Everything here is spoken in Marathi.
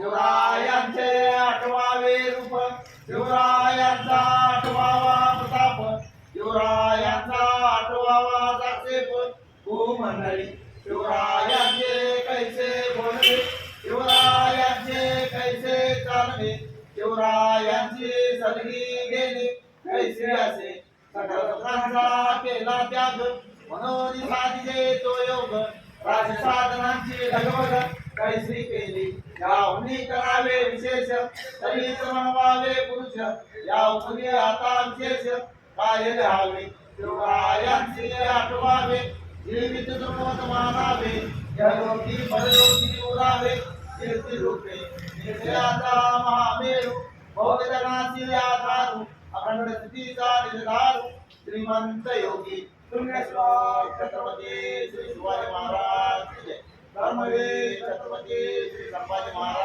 शिवरायांचे आठवावे रूप शिवरायांचा आठवावा प्रताप शिवरायांचा आठवावा जाक्षेप भूमंडळी शिवरायांचे कैसे बोलणे शिवरायांचे कैसे चालणे शिवरायांची सलगी गेली कैसे असे सकल सुखांचा केला त्याग मनोनी साधिजे तो योग राजसाधनांची ढगवग कैसी केली याहुनी करावे विशेष तरी समवावे पुरुष याहुनी आता विशेष काय लिहावे शिवरायांची आठवावे जीवित दुर्मत मानावे यलोकी परलोकी उरावे कीर्ती रूपे निर्जयाचा महामेरू भोगजनाची आधारू अखंड स्थितीचा निर्धारू श्रीमंत योगी पुण्यश्लोक छत्रपती श्री शिवाजी महाराज की जय धर्मवीर छत्रपती श्री संभाजी महाराज